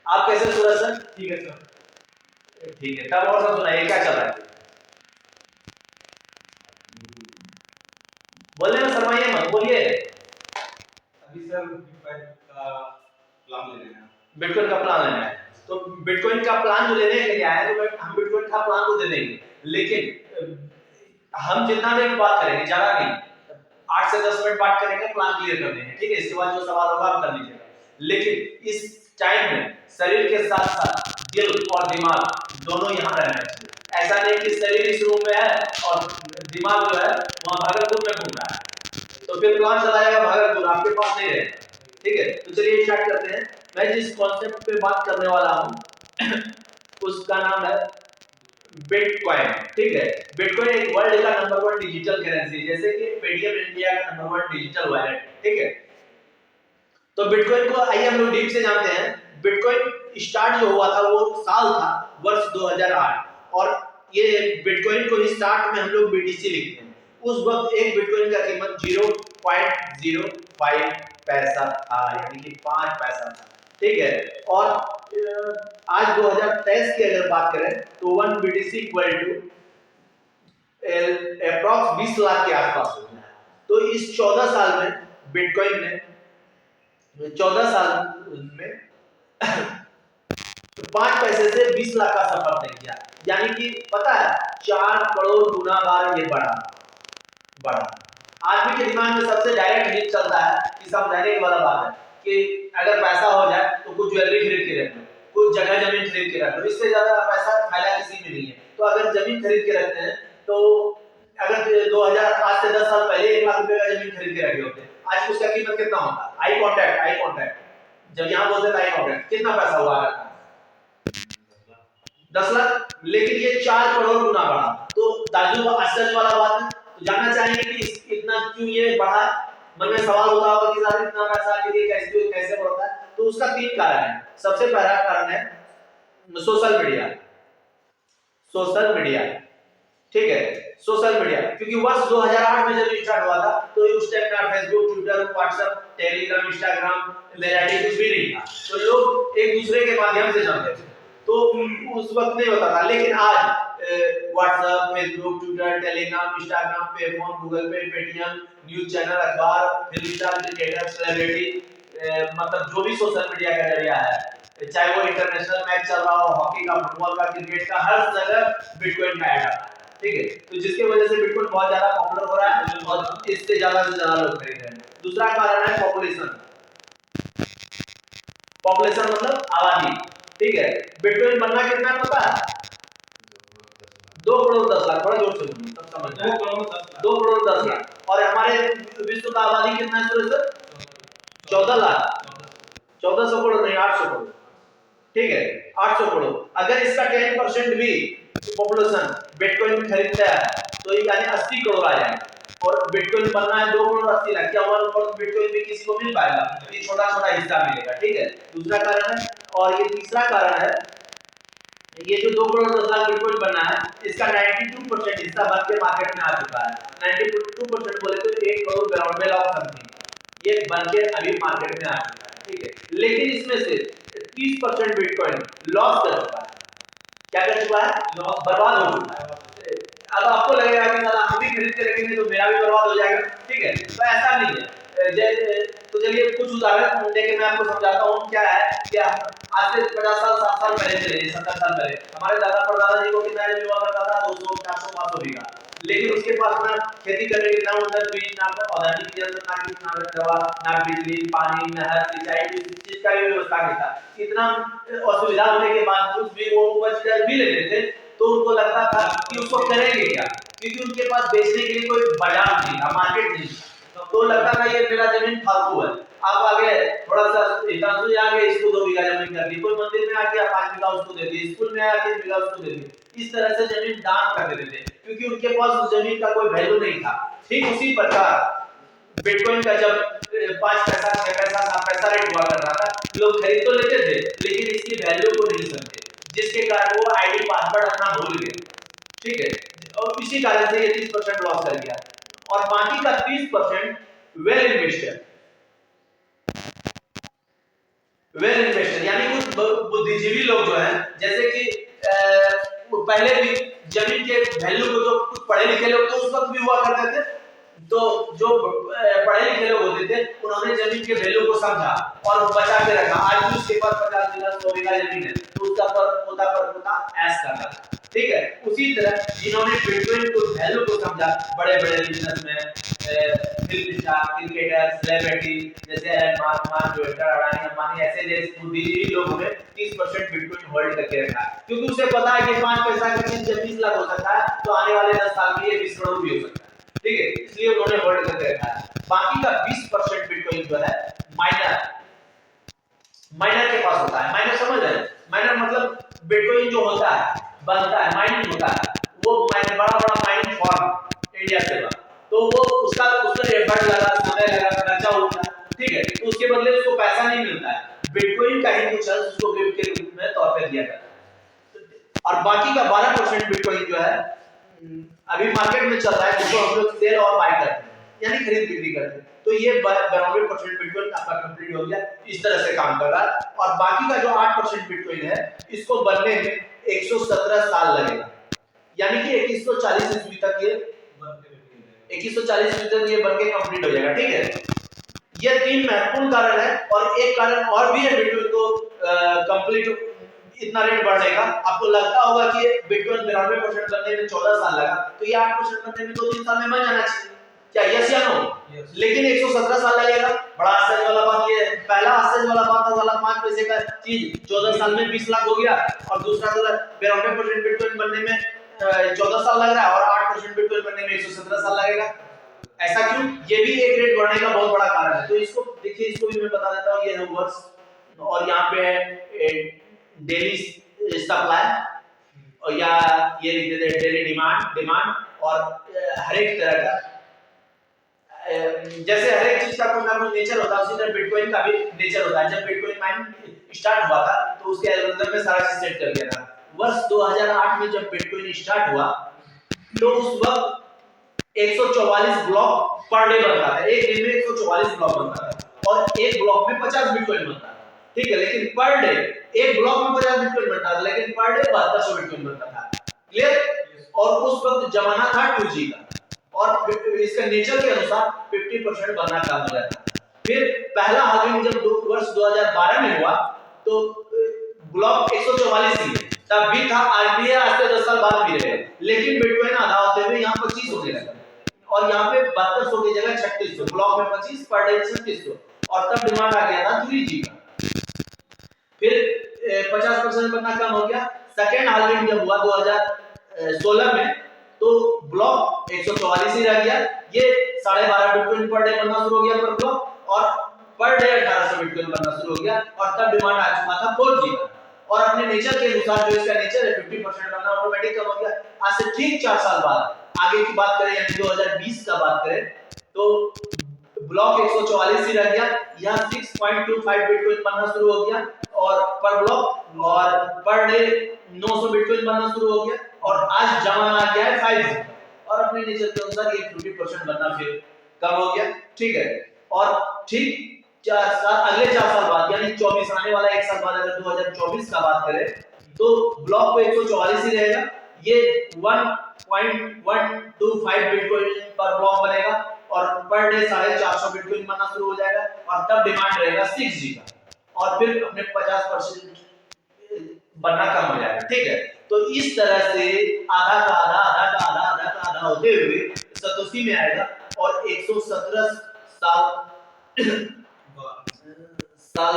आप कैसे सूरज सर? ठीक है सर। ठीक है, तब और सब सुनाइए क्या चल रहा है? बोलने में शर्माइए मत, बोलिए। अभी सर बिटकॉइन का प्लान ले रहे हैं। बिटकॉइन का प्लान लेना है, तो बिटकॉइन का प्लान जो लेने के लिए आए हैं तो हम बिटकॉइन का प्लान तो दे देंगे, लेकिन हम जितना देर में बात करेंगे, ज्यादा नहीं, 8 से 10 मिनट बात करेंगे, प्लान क्लियर कर देंगे, ठीक है? इसके बाद जो सवाल होगा आप कर लीजिएगा, लेकिन इस टाइम में शरीर के साथ साथ दिल और दिमाग दोनों यहाँ रहना चाहिए। ऐसा नहीं कि शरीर इस रूम में है और दिमाग जो है वहाँ भागलपुर में घूम रहा है, तो फिर प्लान चलाएगा भागलपुर, आपके पास नहीं रहेगा, ठीक है? तो चलिए स्टार्ट करते हैं। मैं जिस कॉन्सेप्ट पे बात करने वाला हूँ उसका नाम है बिटकॉइन, ठीक है? बिटकॉइन एक वर्ल्ड का नंबर 1 डिजिटल करेंसी, जैसे कि पेटीएम इंडिया का नंबर 1 डिजिटल वॉलेट, ठीक है? तो बिटकॉइन को आइए हम लोग डीप से जानते हैं। बिटकॉइन स्टार्ट जो हुआ था वो साल था वर्ष 2008, और ये बिटकॉइन को ही स्टार्ट में हम लोग बीटीसी लिखते हैं। उस वक्त एक बिटकॉइन का कीमत 0.05 पैसा था, यानी कि 5 पैसा था, ठीक है? और आज 2023 की अगर बात करें तो 1 BTC equal to approx 20 lakh के आसपास होता है। तो इस 14 साल में बिटकॉइन ने 14 साल में 5 पैसे से 20 लाख का सफर तय किया, यानी कि पता है 4 करोड़ गुना बार ये बढ़ा। आदमी के दिमाग में सबसे डायरेक्ट हिट चलता है कि समझाने वाला बात है कि अगर पैसा हो जाए तो कुछ ज्वेलरी खरीद के रख लो, कुछ जगह जमीन खरीद के रख लो, इससे ज्यादा पैसा फायदा किसी में नहीं है। तो अगर जमीन खरीद के रखते हैं तो अगर 2000 आज से 10 साल पहले 1 लाख रुपए का जमीन खरीद के रखे होते, आज उसका कीमत कितना होता? आई कांटेक्ट जब यहाँ बोलते थे आई कांटेक्ट, कितना पैसा हुआ? 10 लाख, लेकिन ये 4 करोड़ गुना बढ़ा। तो ताजुब आश्चर्य वाला बात है। तो जानना चाहेंगे कि इतना क्यों ये बढ़ा? मन में सवाल होता होगा कि साहब इतना पैसा के लिए कैसे बढ़ता है? तो उसका 3 कारण है। सबसे पहला कारण है सोशल मीडिया, ठीक है? सोशल मीडिया, क्योंकि वर्ष 2008 में जब स्टार्ट हुआ था तो उस टाइम ना Facebook, Twitter, WhatsApp, Telegram, Instagram, मेराडी कुछ भी नहीं था, तो लोग एक दूसरे के माध्यम से जानते थे, तो उस वक्त नहीं होता था। लेकिन आज WhatsApp, Facebook, Twitter, Telegram, Instagram, पे फोन, गूगल पे, पेटीएम, न्यूज चैनल, अखबार, फिल्म स्टार, क्रिकेटर, सेलिब्रिटी, मतलब जो भी सोशल मीडिया का जरिया है, चाहे वो इंटरनेशनल मैच चल रहा हो, हॉकी का, फुटबॉल का, क्रिकेट का, हर जगह बिटकॉइन का ऐड आता है, ठीक है? तो जिसकी वजह से बिटकॉइन बहुत ज्यादा पॉपुलर हो रहा है और इससे ज्यादा से ज्यादा लोग खरीद रहे हैं। दूसरा कारण है पॉपुलेशन मतलब आबादी, ठीक है? बिटकॉइन बनना कितना पता है? 2 करोड़ 10 लाख, बड़ा जोर से बोलिए सब समझ जाए। 2 करोड़ 10 लाख। और हमारे विश्व का आबादी कितना है सर? 14 लाख, 1400 करोड़ नहीं, 800 करोड़, ठीक है? 800 करोड़। अगर इसका 10% भी पॉपुलेशन बिटकॉइन खरीदता है तो ये यानी 80 करोड़ आ जाएगा। और बिटकॉइन बनना है 2 करोड़ 80 लाख, क्या 1% बिटकॉइन भी किसी को मिल पाएगा? ये छोटा छोटा हिस्सा मिलेगा, ठीक है? दूसरा कारण है। और ये तीसरा कारण है, ये जो 2 करोड़ 10 लाख बिटकॉइन बना है, इसका 92% हिस्सा बन के मार्केट में आ चुका है। 92% बोले तो 1 करोड़ ग्राउंड में लॉक समथिंग ये बन के अभी मार्केट में आ चुका है, ठीक है? लेकिन इसमें से 30% बिटकॉइन लॉस कर चुका है। क्या कर चुका है? लॉस, बर्बाद हो चुका है। अब आपको लगेगा कि साला हम भी खरीद के रखेंगे तो मेरा भी बर्बाद हो जाएगा, ठीक है? तो ऐसा नहीं है। तो चलिए कुछ उदाहरण देके मैं आपको समझाता हूँ क्या है। क्या आज से 50 साल 60 साल पहले चले, 70 साल पहले हमारे दादा परदादा जी को कितना जमीन हुआ करता था? 200 400 500 बीघा। लेकिन उसके पास ना खेती करने के ना उन्नत बीज, ना औद्योगिक यंत्र, ना कीटनाशक दवा, ना बिजली, पानी, नहर, सिंचाई, किसी चीज का भी व्यवस्था नहीं था। इतना असुविधा होने के बावजूद भी वो उपज कर भी लेते थे, तो उनको लगता था कि उसको करेंगे क्या, क्योंकि उनके पास बेचने के लिए कोई बाजार नहीं था, मार्केट नहीं था। तो लगता था ये मेरा जमीन फालतू है। आप आगे थोड़ा सा हितांशु आगे इसको 2 बीघा जमीन कर दी, कोई मंदिर में आके 5 बीघा उसको दे दी, स्कूल में आके 3 बीघा उसको दे दी। इस तरह से जमीन दान कर देते थे, क्योंकि उनके पास उस जमीन का कोई वैल्यू नहीं था। ठीक उसी प्रकार बिटकॉइन का जब 5 पैसा 6 पैसा 7 पैसा रेट हुआ कर रहा था, लोग खरीद तो लेते थे लेकिन इसकी वैल्यू को नहीं समझे, जिसके कारण वो आईडी पासवर्ड अपना भूल गए, ठीक है? और इसी कारण से ये 30% लॉस कर गया। और बाकी का 30% वेल इन्वेस्टर यानी कुछ बुद्धिजीवी लोग जो हैं, जैसे कि पहले भी जमीन के वैल्यू को जो कुछ पढ़े लिखे लोग तो उस वक्त भी हुआ करते थे, तो जो पढ़े लिखे लोग होते थे उन्होंने जमीन के वैल्यू को समझा और बचा के रखा। आज भी उसके पास 50 बीघा 100 बीघा जमीन है तो उसका पर पोता ऐश करता है, ठीक है। उसी तरह जिन्होंने बिटकॉइन को वैल्यू को समझा, बड़े बड़े businessman, film star, cricketer, celebrity जैसे मार्क अडानी, अंबानी, ऐसे जैसे बुद्धिजीवी लोगों ने 30% बिटकॉइन होल्ड करके रखा है, क्योंकि उसे पता है कि 5 पैसा का चीज जब 20 लाख हो सकता है तो आने वाले 10 साल में ये 20 करोड़ भी हो सकता है, ठीक है। इसलिए उन्होंने होल्ड करके रखा है। बाकी का 20% बिटकॉइन जो है माइनर के पास होता है। माइनर समझ रहे हैं? माइनर मतलब बिटकॉइन जो होता है, बनता है, माइनिंग होता है, वो माइनर बड़ा माइनिंग फॉर्म इंडिया से बना, तो वो उसका एफर्ट लगा, समय लगा, खर्चा होता है, ठीक है। तो उसके बदले उसको पैसा नहीं मिलता है। बिटकॉइन का ही कुछ अंश उसको गिफ्ट के रूप में तौर पे दिया जाता है। और बाकी का 12% बिटकॉइन जो है अभी मार्केट में चल रहा है, जिसको हम लोग सेल और बाय करते हैं, यानी खरीद बिक्री करते हैं। तो ये 92% बिटकॉइन आपका कंप्लीट हो गया, इस तरह से काम कर रहा है। और बाकी का जो 8% बिटकॉइन है, इसको बनने में 117 साल लगेगा, यानी कि 2140 ईस्वी तक ये 2140 ईस्वी तक ये बनके कंप्लीट हो जाएगा, ठीक है। ये 3 महत्वपूर्ण कारण है। और एक कारण और भी है बिटकॉइन को कंप्लीट इतना रेट बढ़ने का। आपको लगता होगा कि बिटकॉइन 92% बनने में 14 साल लगा, तो ये 8% बनने में 2-3 साल में बन जाना चाहिए, क्या यस या नो? लेकिन 117 साल लगेगा। बड़ा आश्चर्य वाला बात ये है। पहला आश्चर्य वाला बात था, साला 5 पैसे का चीज 14 साल में 20 लाख हो गया, और दूसरा 92% बिटकॉइन बनने में 14 साल लग रहा है, और 8% बिटकॉइन बनने में 117 साल लगेगा। ऐसा क्यों? ये भी एक रेट बढ़ने का बहुत बड़ा कारण है। तो इसको देखिए, इसको भी मैं बता देता हूं। ये है वर्स, और यहाँ पे है डेली सप्लाई, और या ये लिख देते हैं डेली डिमांड, और हर एक तरह का जैसे हर एक चीज का कुछ ना कुछ नेचर होता है, उसी तरह बिटकॉइन का भी नेचर होता है। जब बिटकॉइन माइनिंग स्टार्ट हुआ था तो उसके एल्गोरिथम में सारा चीज सेट कर दिया था। वर्ष 2008 में जब बिटकॉइन स्टार्ट हुआ तो उस वक्त 144 ब्लॉक पर डे बनता था। एक दिन में 144 ब्लॉक बनता था, और एक ब्लॉक में 50 बिटकॉइन बनता था, ठीक है। लेकिन पर डे एक ब्लॉक में 50 बिटकॉइन बनता था, लेकिन पर डे 7200 बिटकॉइन बनता था, क्लियर। और उस वक्त जमाना था 2G का, और इसका नेचर के अनुसार 50% बनना कम हो जाता। फिर पहला हाल्विंग जब वर्ष 2012 में हुआ तो ब्लॉक 144 ही तब भी था, आज भी है, आज से 10 साल बाद भी रहेगा। लेकिन बिटकॉइन आधा होते हुए यहाँ 25 होने लगा, और यहाँ पे 7200 की जगह 3600, ब्लॉक में 25, पर डे 3600, और तब डिमांड आ गया था 3G का। फिर 50% बनना कम हो गया। सेकेंड हाल्विंग जब हुआ 2016 में, तो ब्लॉक 144 ही रह गया। ये 12.5 बिटकॉइन पर डे बनना शुरू हो गया पर ब्लॉक, और पर डे 1800 बिटकॉइन बनना शुरू हो गया, और तब डिमांड आ चुका था 4G का। और अपने नेचर के अनुसार, जो इसका नेचर है, 50% बनना ऑटोमेटिक कम हो गया। आज से ठीक 4 साल बाद आगे की बात करें, यानी 2020 का बात करें, तो ब्लॉक 144 ही रह गया, यहाँ 6.25 बिटकॉइन बनना शुरू हो गया, और पर ब्लॉक, और पर डे 900 बिटकॉइन बनना शुरू हो गया, और आज जमाना आ गया है 5G, और अपने नेचर के अनुसार ये 50% बनना फिर कम हो गया, ठीक है। और ठीक 4 साल, अगले 4 साल बाद, यानी 24 आने वाला 1 साल बाद, अगर 2024 का बात करें, तो ब्लॉक पे 144 ही रहेगा। ये 1.125 बिटकॉइन पर ब्लॉक बनेगा, और पर डे 450 बिटकॉइन बनना शुरू हो जाएगा, और तब डिमांड रहेगा 6G का, और फिर अपने 50% बनना कम हो जाएगा, ठीक है। तो इस तरह से आधा का आधा, आधा का आधा, आधा का आधा होते हुए सतोशी में आएगा, और 117 साल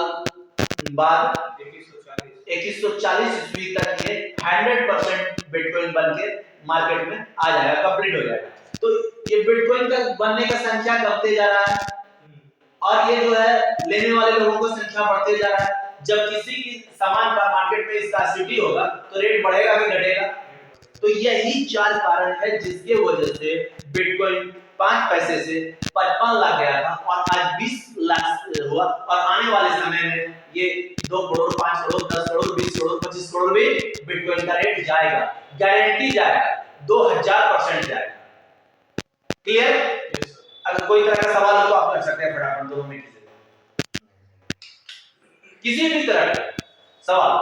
बाद 2140 ईस्वी तक ये 100% बिटकॉइन बनके मार्केट में आ जाएगा, कंप्लीट हो जाएगा। तो ये बिटकॉइन का बनने का संख्या बढ़ते जा रहा है, और ये जो है लेने वाले लोगों को संख्या बढ़ते जा रहा है। जब किसी की सामान का मार्केट में स्कार्सिटी होगा तो रेट बढ़ेगा कि घटेगा? तो यही 4 कारण है जिसके वजह से बिटकॉइन 5 पैसे से 55 लाख गया था, और आज 20 लाख हुआ, और आने वाले समय में ये 2 करोड़, 5 करोड़, 10 करोड़, 20 करोड़, 25 करोड़ भी बिटकॉइन का रेट जाएगा, गारंटी जाएगा, 2000% जाएगा, क्लियर? अगर कोई तरह का सवाल हो तो आप कर सकते हैं फटाफट 2 मिनट से, किसी भी तरह का सवाल।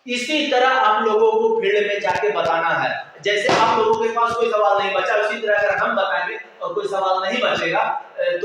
इसी तरह आप लोगों को फील्ड में जाके बताना है। जैसे आप लोगों के पास कोई सवाल नहीं बचा, उसी तरह अगर हम बताएंगे और कोई सवाल नहीं बचेगा तो